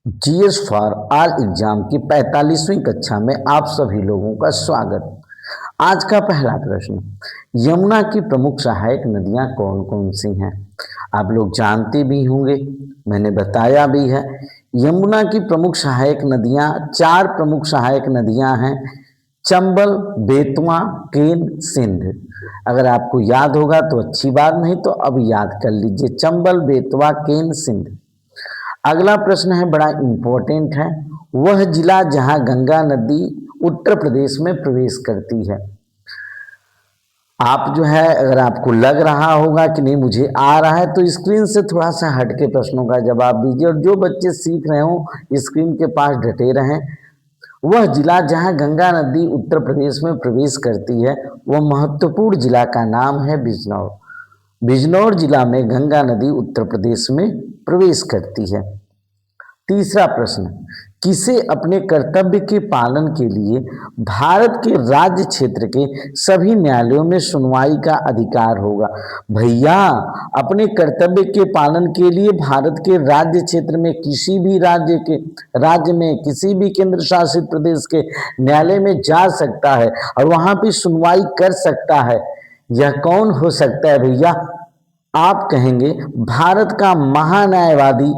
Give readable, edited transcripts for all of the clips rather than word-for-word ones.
GS for all exam की 45वीं कक्षा में आप सभी लोगों का स्वागत। आज का पहला प्रश्न, यमुना की प्रमुख सहायक नदियां कौन कौन सी हैं? आप लोग जानते भी होंगे, मैंने बताया भी है। यमुना की प्रमुख सहायक नदियां, चार प्रमुख सहायक नदियां हैं: चंबल, बेतवा, केन, सिंध। अगर आपको याद होगा तो अच्छी बात, नहीं तो अब याद कर लीजिए, चंबल, बेतवा, केन, सिंध। अगला प्रश्न है, बड़ा इंपॉर्टेंट है, वह जिला जहां गंगा नदी उत्तर प्रदेश में प्रवेश करती है। आप जो है, अगर आपको लग रहा होगा कि नहीं मुझे आ रहा है, तो स्क्रीन से थोड़ा सा हटके प्रश्नों का जवाब दीजिए। और जो बच्चे सीख रहे हो स्क्रीन के पास डटे रहें। वह जिला जहां गंगा नदी उत्तर प्रदेश में प्रवेश करती है, वह महत्वपूर्ण जिला का नाम है बिजनौर। बिजनौर जिला में गंगा नदी उत्तर प्रदेश में प्रवेश करती है। तीसरा प्रश्न, किसे अपने कर्तव्य के पालन के लिए भारत के राज्य क्षेत्र के सभी न्यायालयों में सुनवाई का अधिकार होगा? भैया, अपने कर्तव्य के पालन के लिए भारत के राज्य क्षेत्र में किसी भी राज्य में किसी भी केंद्र शासित प्रदेश के न्यायालय में जा सकता है और वहां भी सुनवाई कर सकता है। यह कौन हो सकता है भैया? आप कहेंगे भारत का महान्यायवादी,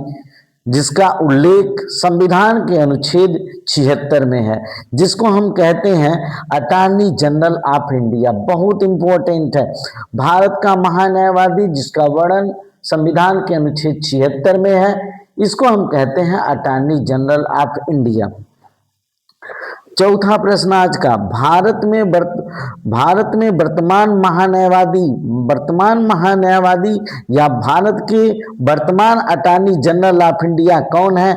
जिसका उल्लेख संविधान के अनुच्छेद 76 में है, जिसको हम कहते हैं अटॉर्नी जनरल ऑफ इंडिया। बहुत इंपॉर्टेंट है, भारत का महान्यायवादी जिसका वर्णन संविधान के अनुच्छेद 76 में है, इसको हम कहते हैं अटॉर्नी जनरल ऑफ इंडिया। चौथा प्रश्न आज का, भारत में वर्तमान महान्यायवादी या भारत के वर्तमान अटॉर्नी जनरल ऑफ इंडिया कौन है?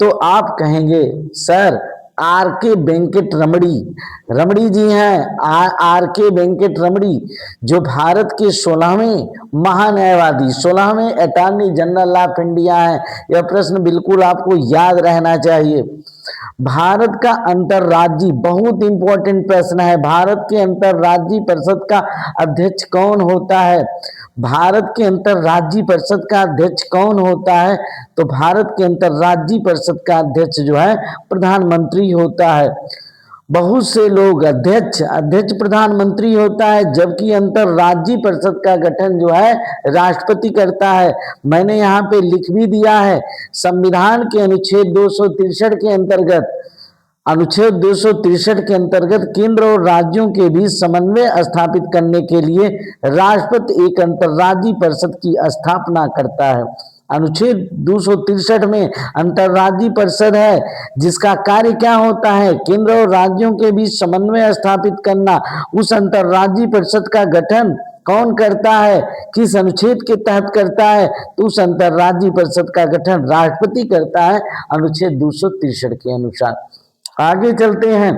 तो आप कहेंगे सर आर के वेंकट रमणी जी हैं। आर के वेंकट रमणी, जो भारत के 16वें महान्यायवादी, 16वें अटॉर्नी जनरल ऑफ इंडिया है। यह प्रश्न बिल्कुल आपको याद रहना चाहिए। भारत का अंतर्राज्यीय, बहुत इंपॉर्टेंट प्रश्न है, भारत के अंतर्राज्यीय परिषद का अध्यक्ष कौन होता है? भारत के अंतर्राज्यीय परिषद का अध्यक्ष कौन होता है? तो भारत के अंतर्राज्यीय परिषद का अध्यक्ष जो है प्रधानमंत्री होता है। बहुत से लोग अध्यक्ष प्रधानमंत्री होता है, जबकि अंतर्राज्यीय परिषद का गठन जो है राष्ट्रपति करता है। मैंने यहाँ पे लिख भी दिया है, संविधान के अनुच्छेद 263 के अंतर्गत केंद्र और राज्यों के बीच समन्वय स्थापित करने के लिए राष्ट्रपति एक अंतर्राज्यीय परिषद की स्थापना करता है। अनुच्छेद 263 में अंतर्राज्यीय परिषद है, जिसका कार्य क्या होता है? केंद्र और राज्यों के बीच समन्वय स्थापित करना। उस अंतर्राज्यीय परिषद का गठन कौन करता है? किस अनुच्छेद के तहत करता है? तो उस अंतर्राज्यीय परिषद का गठन राष्ट्रपति करता है, अनुच्छेद 263 के अनुसार। आगे चलते हैं,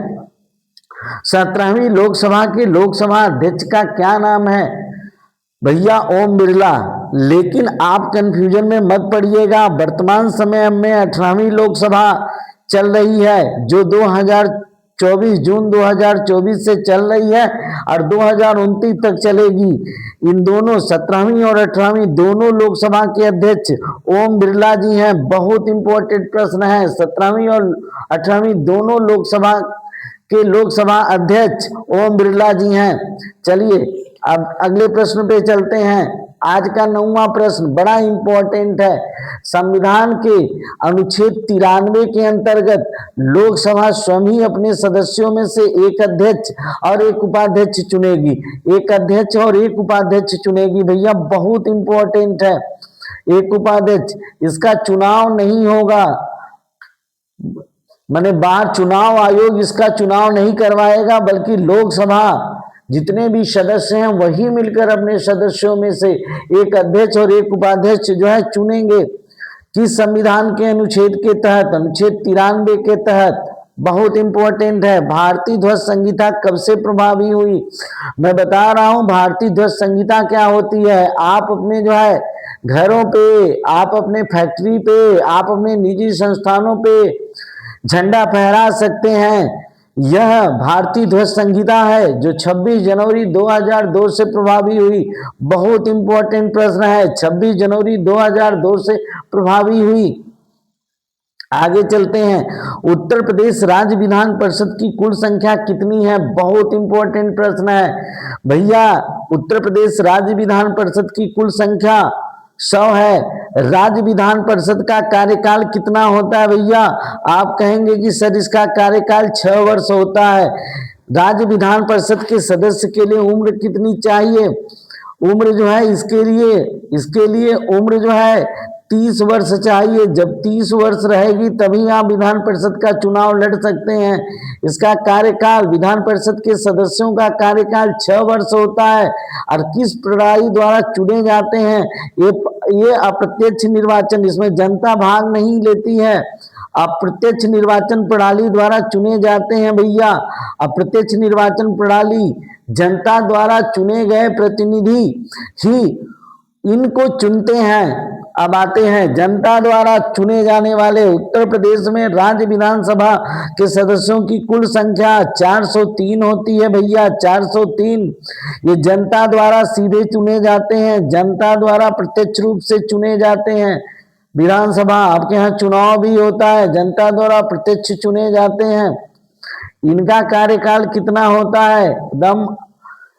17वीं लोकसभा के लोकसभा अध्यक्ष का क्या नाम है? भैया ओम बिरला। लेकिन आप कंफ्यूजन में मत पड़िएगा, वर्तमान समय में 18वीं लोकसभा चल रही है, जो जून 2024 से चल रही है और 2029 तक चलेगी। इन दोनों 17वीं और 18वीं दोनों लोकसभा के अध्यक्ष ओम बिरला जी हैं। बहुत इंपॉर्टेंट प्रश्न है, 17वीं और 18वीं दोनों लोकसभा अध्यक्ष ओम बिरला जी हैं। चलिए अब अगले प्रश्न पे चलते हैं। आज का 9वां प्रश्न बड़ा इंपॉर्टेंट है। संविधान के अनुच्छेद 93 के अंतर्गत लोकसभा स्वयं ही अपने सदस्यों में से एक अध्यक्ष और एक उपाध्यक्ष चुनेगी। एक अध्यक्ष और एक उपाध्यक्ष चुनेगी भैया, बहुत इंपॉर्टेंट है। एक उपाध्यक्ष, इसका चुनाव नहीं होगा, माने बाहर चुनाव आयोग इसका चुनाव नहीं करवाएगा, बल्कि लोकसभा जितने भी सदस्य हैं वही मिलकर अपने सदस्यों में से एक अध्यक्ष और एक उपाध्यक्ष जो है चुनेंगे। किस संविधान के अनुच्छेद के तहत? अनुच्छेद 93 के तहत। बहुत इंपॉर्टेंट है। भारतीय ध्वज संहिता कब से प्रभावी हुई? मैं बता रहा हूं, भारतीय ध्वज संहिता क्या होती है। आप अपने जो है घरों पे, आप अपने फैक्ट्री पे, आप अपने निजी संस्थानों पे झंडा फहरा सकते हैं। यह भारतीय ध्वज संहिता है जो 26 जनवरी 2002 से प्रभावी हुई। बहुत इंपॉर्टेंट प्रश्न है, 26 जनवरी 2002 से प्रभावी हुई। आगे चलते हैं। उत्तर प्रदेश राज्य विधान परिषद की कुल संख्या कितनी है? बहुत इंपॉर्टेंट प्रश्न है भैया। उत्तर प्रदेश राज्य विधान परिषद की कुल संख्या 100 है। राज्य विधान परिषद का कार्यकाल कितना होता है भैया? आप कहेंगे कि सर इसका कार्यकाल 6 वर्ष होता है। राज्य विधान परिषद के सदस्य के लिए उम्र कितनी चाहिए? उम्र जो है इसके लिए उम्र जो है 30 वर्ष चाहिए। जब 30 वर्ष रहेगी तभी आप विधान परिषद का चुनाव लड़ सकते हैं। इसका कार्यकाल, विधान परिषद के सदस्यों का कार्यकाल 6 वर्ष होता है। और किस प्रणाली द्वारा चुने जाते हैं? ये अप्रत्यक्ष निर्वाचन, इसमें जनता भाग नहीं लेती है। अप्रत्यक्ष निर्वाचन प्रणाली द्वारा चुने जाते हैं भैया। अप्रत्यक्ष निर्वाचन प्रणाली, जनता द्वारा चुने गए प्रतिनिधि ही इनको चुनते हैं। अब आते हैं जनता द्वारा चुने जाने वाले उत्तर प्रदेश में राज्य विधानसभा के सदस्यों की कुल संख्या 403 होती है भैया, 403। ये जनता द्वारा सीधे चुने जाते हैं, जनता द्वारा प्रत्यक्ष रूप से चुने जाते हैं। विधानसभा आपके यहाँ चुनाव भी होता है, जनता द्वारा प्रत्यक्ष चुने जाते हैं। इनका कार्यकाल कितना होता है?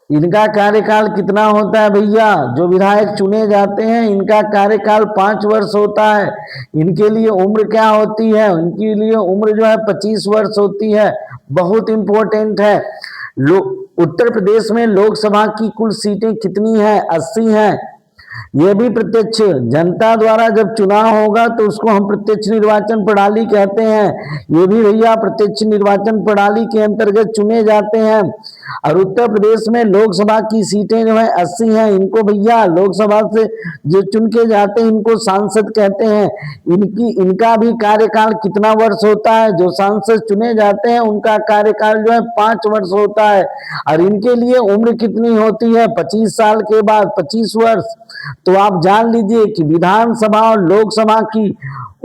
इनका कार्यकाल कितना होता है भैया? जो विधायक चुने जाते हैं इनका कार्यकाल 5 वर्ष होता है। इनके लिए उम्र क्या होती है? इनके लिए उम्र जो है 25 वर्ष होती है। बहुत इंपॉर्टेंट है। उत्तर प्रदेश में लोकसभा की कुल सीटें कितनी है? 80 हैं। यह भी प्रत्यक्ष जनता द्वारा जब चुनाव होगा तो उसको हम प्रत्यक्ष निर्वाचन प्रणाली कहते हैं। ये भी भैया प्रत्यक्ष निर्वाचन प्रणाली के अंतर्गत चुने जाते हैं। और उत्तर प्रदेश में लोकसभा की सीटें जो है 80 हैं। इनको भैया लोकसभा से जो चुन के जाते हैं इनको सांसद कहते हैं। इनका भी कार्यकाल कितना वर्ष होता है? जो सांसद चुने जाते हैं उनका कार्यकाल जो है 5 वर्ष होता है। और इनके लिए उम्र कितनी होती है? 25 साल के बाद 25 वर्ष। तो आप जान लीजिए कि विधानसभा और लोकसभा की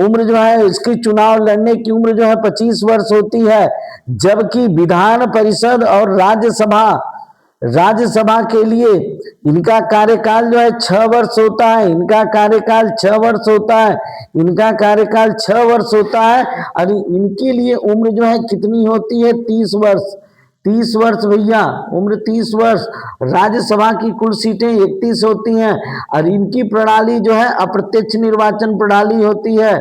उम्र जो है, इसकी चुनाव लड़ने की उम्र जो है 25 वर्ष होती है। जबकि विधान परिषद और राज्यसभा के लिए इनका कार्यकाल जो है 6 वर्ष होता है। इनका कार्यकाल 6 वर्ष होता है। इनका कार्यकाल 6 वर्ष होता है। और इनके लिए उम्र जो है कितनी होती है? 30 वर्ष। 30 वर्ष भैया, उम्र 30 वर्ष। राज्यसभा की कुल सीटें 31 होती हैं। और इनकी प्रणाली जो है अप्रत्यक्ष निर्वाचन प्रणाली होती है।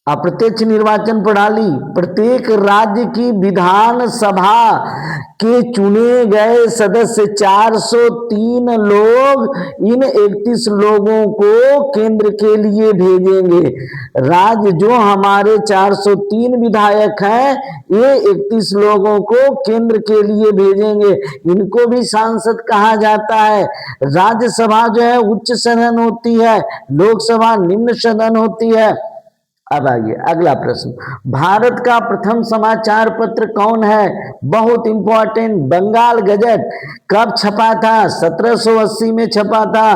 अप्रत्यक्ष निर्वाचन प्रणाली, प्रत्येक राज्य की विधानसभा के चुने गए सदस्य 403 लोग इन 31 लोगों को केंद्र के लिए भेजेंगे। राज्य जो हमारे 403 विधायक हैं ये 31 लोगों को केंद्र के लिए भेजेंगे। इनको भी सांसद कहा जाता है। राज्यसभा जो है उच्च सदन होती है, लोकसभा निम्न सदन होती है। अब आइए अगला प्रश्न। भारत का प्रथम समाचार पत्र कौन है? बहुत इंपॉर्टेंट। बंगाल गजट कब छपा था? 1780 में छपा था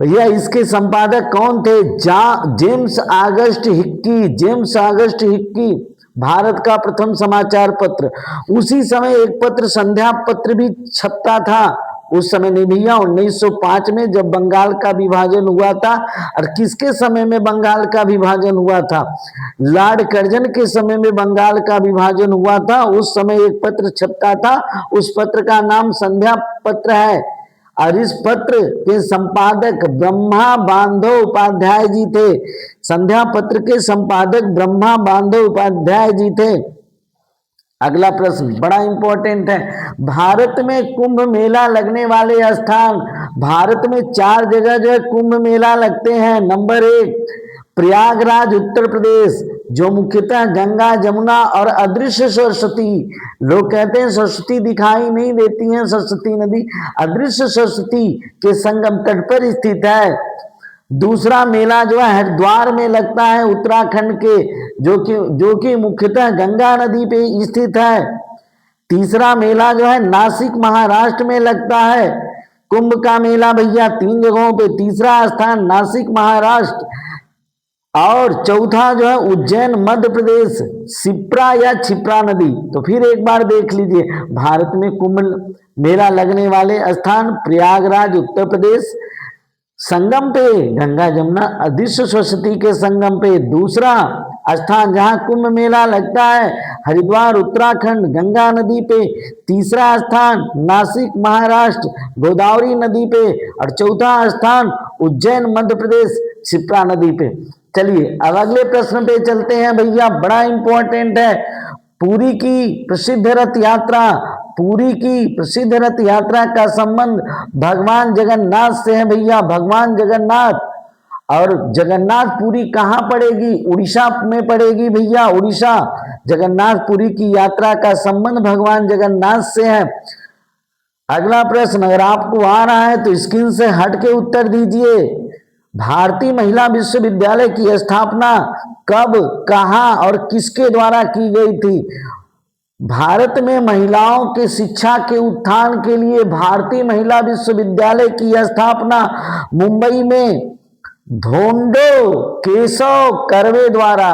भैया। इसके संपादक कौन थे? James August Hickey. James August Hickey Bharat का प्रथम समाचार पत्र। उसी समय एक पत्र संध्या पत्र भी छपता था। उस समय नहीं भैया, 1905 में जब बंगाल का विभाजन हुआ था। और किसके समय में बंगाल का विभाजन हुआ था? लॉर्ड कर्जन के समय में बंगाल का विभाजन हुआ था। उस समय एक पत्र छपता था, उस पत्र का नाम संध्या पत्र है। और इस पत्र के संपादक ब्रह्मा बांधव उपाध्याय जी थे। संध्या पत्र के संपादक ब्रह्मा बांधव उपाध्याय जी थे। अगला प्रश्न बड़ा इंपॉर्टेंट है। भारत में कुंभ मेला लगने वाले स्थान। भारत में 4 जगह जो है कुंभ मेला लगते हैं। नंबर 1 प्रयागराज उत्तर प्रदेश, जो मुख्यतः गंगा जमुना और अदृश्य सरस्वती, लोग कहते हैं सरस्वती दिखाई नहीं देती है, सरस्वती नदी अदृश्य सरस्वती के संगम तट पर स्थित है। दूसरा मेला जो है हरिद्वार में लगता है उत्तराखंड के, जो कि मुख्यतः गंगा नदी पे स्थित है। तीसरा मेला जो है नासिक महाराष्ट्र में लगता है। कुंभ का मेला भैया 3 जगहों पे, तीसरा स्थान नासिक महाराष्ट्र, और चौथा जो है उज्जैन मध्य प्रदेश, शिप्रा या क्षिप्रा नदी। तो फिर एक बार देख लीजिए, भारत में कुंभ मेला लगने वाले स्थान प्रयागराज उत्तर प्रदेश, संगम पे गंगा जमुना अदृश्य सरस्वती के संगम पे। दूसरा स्थान जहां कुंभ मेला लगता है हरिद्वार उत्तराखंड गंगा नदी पे। तीसरा स्थान नासिक महाराष्ट्र गोदावरी नदी पे। और चौथा स्थान उज्जैन मध्य प्रदेश क्षिप्रा नदी पे। चलिए अब अगले प्रश्न पे चलते हैं भैया, बड़ा इंपॉर्टेंट है। पुरी की प्रसिद्ध रथ यात्रा, पुरी की प्रसिद्ध रथ यात्रा का संबंध भगवान जगन्नाथ से है भैया, भगवान जगन्नाथ। और जगन्नाथपुरी कहाँ पड़ेगी? उड़ीसा में पड़ेगी भैया, उड़ीसा। जगन्नाथपुरी की यात्रा का संबंध भगवान जगन्नाथ से है। अगला प्रश्न अगर आपको आ रहा है तो स्क्रीन से हट के उत्तर दीजिए। भारतीय महिला विश्वविद्यालय की स्थापना कब, कहाँ और किसके द्वारा की गई थी? भारत में महिलाओं के शिक्षा के उत्थान के लिए भारतीय महिला विश्वविद्यालय की स्थापना मुंबई में धोंडो केशव कर्वे द्वारा,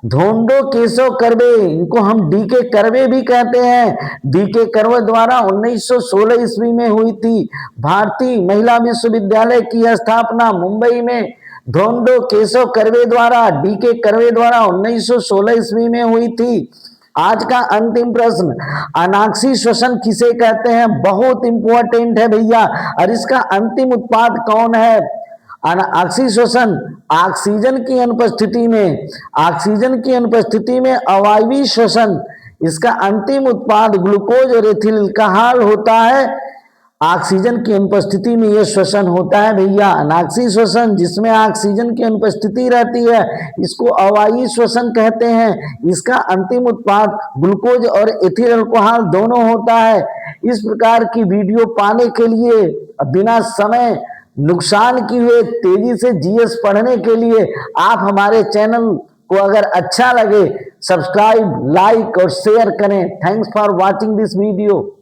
धोंडो केशव कर्वे, इनको हम डीके कर्वे भी कहते हैं, डीके कर्वे द्वारा 1916 ईस्वी में हुई थी। भारतीय महिला विश्वविद्यालय की स्थापना मुंबई में धोंडो केशव कर्वे द्वारा, डीके कर्वे द्वारा 1916 ईस्वी में हुई थी। आज का अंतिम प्रश्न, अनाक्सी श्वसन किसे कहते हैं? बहुत इंपॉर्टेंट है भैया। और इसका अंतिम उत्पाद कौन है? अनाक्सी श्वसन ऑक्सीजन की अनुपस्थिति में, ऑक्सीजन की अनुपस्थिति में अवायवीय श्वसन, इसका अंतिम उत्पाद ग्लूकोज और एथिल अल्कोहल होता है। ऑक्सीजन की अनुपस्थिति में यह श्वसन होता है भैया, अनाक्सी श्वसन, जिसमें ऑक्सीजन की अनुपस्थिति रहती है, इसको अवायवीय श्वसन कहते हैं। इसका अंतिम उत्पाद ग्लूकोज और एथिल अल्कोहल दोनों होता है। इस प्रकार की वीडियो पाने के लिए बिना समय नुकसान की हुए तेजी से जीएस पढ़ने के लिए आप हमारे चैनल को अगर अच्छा लगे सब्सक्राइब, लाइक और शेयर करें। Thanks for watching this video.